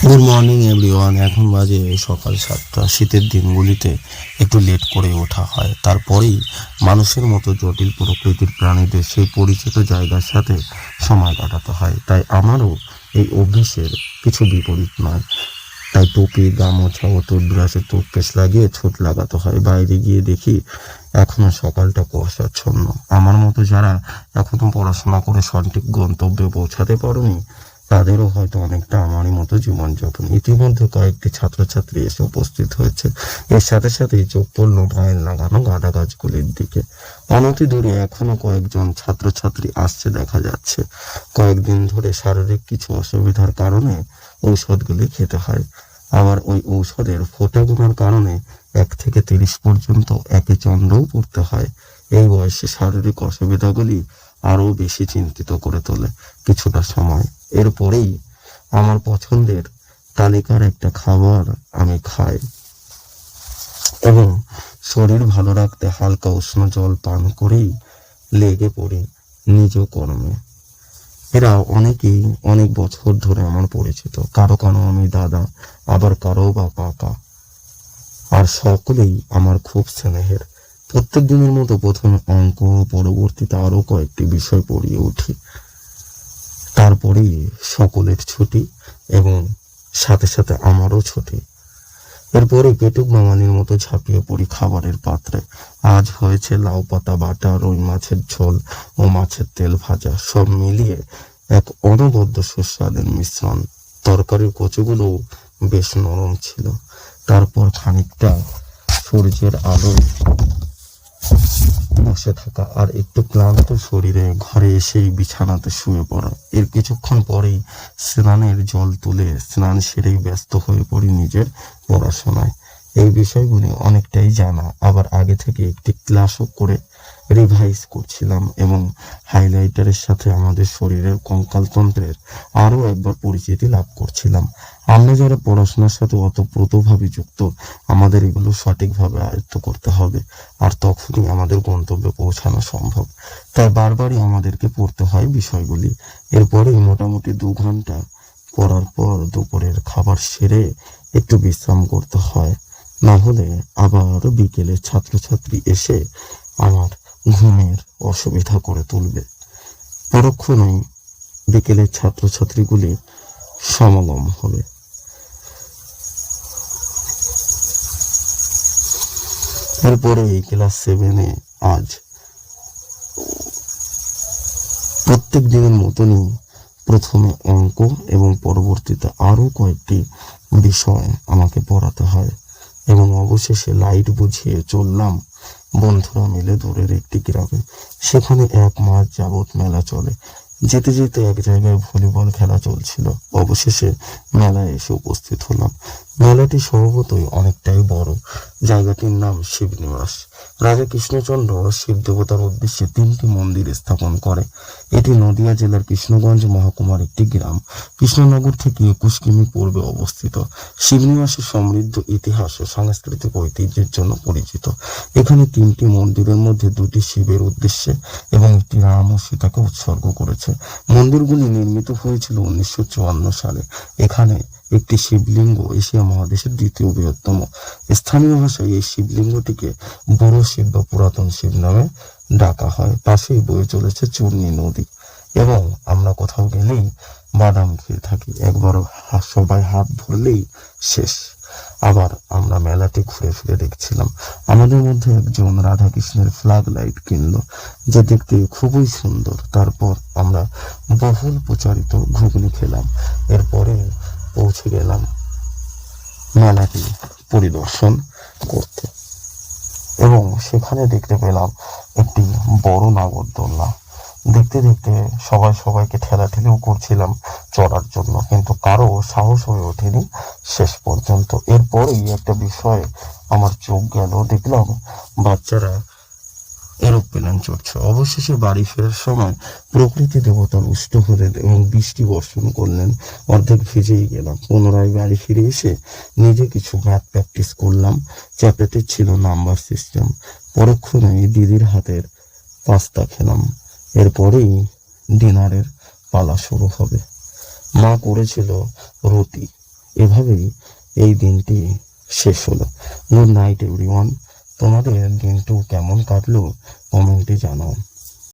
Good morning everyone. এখন বাজে সকাল 7টা। শীতের দিনগুলিতে একটু লেট করে ওঠা হয়, তারপরেই মানুষের মতো জটিল প্রকৃতির প্রাণীদের সেই পরিচিত জায়গার সাথে সময় কাটাতে হয়। তাই আমারও এই অভ্যেসের কিছু বিপরীত নয়। তাই টুপি, গামছা ও টুথব্রাশে টুথপেস্ট লাগিয়ে ছুট লাগাতে হয়। বাইরে গিয়ে দেখি এখনো সকালটা কুয়াশাচ্ছন্ন। আমার মতো যারা এখনো পড়াশোনা করে সঠিক গন্তব্যে পৌঁছাতে পারেনি, তাদেরও হয়তো অনেকটা আমারই মতো জীবনযাপন। ইতিমধ্যে কয়েকটি ছাত্রছাত্রী এসে উপস্থিত হয়েছে। এর সাথে সাথেই চোখ পড়লো ফাইল লাগানো গাঁদা গাছগুলির দিকে। অনতি দূরে এখনো কয়েকজন ছাত্রছাত্রী আসছে দেখা যাচ্ছে। কয়েকদিন ধরে শারীরিক কিছু অসুবিধার কারণে ঔষধগুলি খেতে হয়। আবার ওই ঔষধের ফোঁটা গোনার কারণে 1 থেকে 30 পর্যন্ত একে চন্দ্রও পড়তে হয়। এই বয়সে শারীরিক অসুবিধাগুলি আরো বেশি চিন্তিত করে তোলে কিছুটা সময়। এরপরেই আমার পছন্দের তালিকার একটা খাবার আমি খাই এবং শরীর ভালো রাখতে হালকা উষ্ণ জল পান করেই লেগে পড়ি নিজ কর্মে। এরা অনেকেই অনেক বছর ধরে আমার পরিচিত। কারো কারো আমি দাদা, আবার কারো বা কাকা। আর সকলেই আমার খুব স্নেহের। প্রত্যেক দিনের মতো প্রথমে অঙ্ক, পরবর্তীতে আরো কয়েকটি বিষয় পড়িয়ে উঠি। তারপরেই সকলের ছুটি এবং সাথে সাথে আমারও ছুটি। এরপরে পেটুক বাঙালির মতো ঝাঁপিয়ে পড়ি খাবারের পাত্রে। আজ হয়েছে লাউ পাতা বাটা, রুই মাছের ঝোল ও মাছের তেল ভাজা, সব মিলিয়ে এক অনবদ্য সুস্বাদের মিশ্রণ। তরকারির কচুগুলোও বেশ নরম ছিল। তারপর খানিকটা সূর্যের আলো বসে থাকা আর একটু ক্লান্ত শরীরে ঘরে এসেই বিছানাতে শুয়ে পড়া। এর কিছুক্ষণ পরেই স্নানের জল তুলে স্নান সেরেই ব্যস্ত হয়ে পড়ি নিজের পড়াশোনায়। এই বিষয়গুলি অনেকটাই জানা, আবার আগে থেকে একটি ক্লাসও করে রিভাইজ করছিলাম এবং হাইলাইটারের সাথে আমাদের শরীরের কঙ্কালতন্ত্রের আরও একবার পরিচিতি লাভ করছিলাম। আমরা যারা পড়াশোনার সাথে ওতপ্রোতভাবে যুক্ত, আমাদের এগুলো সঠিকভাবে আয়ত্ত করতে হবে, আর তখনই আমাদের গন্তব্যে পৌঁছানো সম্ভব। তাই বারবারই আমাদেরকে পড়তে হয় বিষয়গুলি। এরপরেই মোটামুটি 2 ঘন্টা পড়ার পর দুপুরের খাবার সেরে একটু বিশ্রাম করতে হয়, না হলে আবার বিকেলে ছাত্রছাত্রী এসে আমার ঘুমের অসুবিধা করে তুলবে। পরক্ষণেই বিকেলের ছাত্রছাত্রীগুলি সমাগম হবে। এরপরে এই ক্লাস 7-এ আজ প্রত্যেক দিনের মতনই প্রথমে অঙ্ক এবং পরবর্তীতে আরো কয়েকটি বিষয় আমাকে পড়াতে হয় এবং অবশেষে লাইট বুঝিয়ে চললাম বন্ধুরা মিলে দূরের একটি গ্রামে। সেখানে 1 মাস যাবৎ মেলা চলে। যেতে যেতে এক জায়গায় ভলিবল খেলা চলছিল। অবশেষে মেলায় এসে উপস্থিত হলাম। মেলাটি স্বভাবতই অনেকটাই বড়। জায়গাটির নাম শিবনিবাস। রাজা কৃষ্ণচন্দ্র শিব দেবতার উদ্দেশ্যে 3টি মন্দির স্থাপন করে। এটি নদিয়া জেলার কৃষ্ণগঞ্জ মহকুমার একটি গ্রাম। কৃষ্ণনগর থেকে 21 কিমি পূর্বে অবস্থিত। শিবনিবাসের সমৃদ্ধ ইতিহাস ও সাংস্কৃতিক ঐতিহ্যের জন্য পরিচিত। এখানে 3টি মন্দিরের মধ্যে 2টি শিবের উদ্দেশ্যে এবং একটি রাম ও সীতাকে উৎসর্গ করেছে। মন্দিরগুলি নির্মিত হয়েছিল 1954 সালে। এখানে একটি শিবলিঙ্গ এশিয়া মহাদেশের 2য় বৃহত্তম। স্থানীয় ভাষায় এই শিবলিঙ্গটিকে বুড়ো শিব বা পুরাতন শিব নামে ডাকা হয়। পাশেই বয়ে চলেছে চূর্ণী নদী এবং আমরা কোথাও গেলেই বাদাম খেয়ে থাকি। একবার সবাই হাত ধরলেই শেষ। আবার আমরা মেলাটি ঘুরে ফিরে দেখছিলাম। আমাদের মধ্যে একজন রাধাকৃষ্ণের ফ্ল্যাগ লাইট কিনলো, যা দেখতে খুবই সুন্দর। তারপর আমরা বহুল প্রচারিত ঘুগনি খেলাম। এরপরে পৌঁছে গেলাম মেলাটি পরিদর্শন করতে এবং সেখানে দেখতে পেলাম একটি বড় নাগরদোলনা। দেখতে দেখতে সবাই সবাইকে ঠেলাঠেলিও করছিলাম চড়ার জন্য, কিন্তু কারো সাহস হয়ে ওঠেনি শেষ পর্যন্ত। এরপরেই একটা বিষয়ে আমার চোখ গেল। দেখলাম বাচ্চারা এরোপ্লেন চড়ছে। অবশেষে বাড়ি ফেরার সময় প্রকৃতি দেবতা রুষ্ট হলেন এবং বৃষ্টি বর্ষণ করলেন। অর্ধেক ভিজেই গেলাম। পুনরায় বাড়ি ফিরে এসে নিজে কিছু ম্যাথ প্র্যাকটিস করলাম। চ্যাপ্টারটি ছিল নাম্বার সিস্টেম। পরক্ষণেই দিদির হাতের পাস্তা খেলাম। এরপরেই ডিনারের পালা শুরু হবে। মা করেছিল রুটি এভাবেই এই দিনটি শেষ হলো। Good night everyone. তোমাদের দিনটি কেমন কাটলো কমেন্টে জানাও।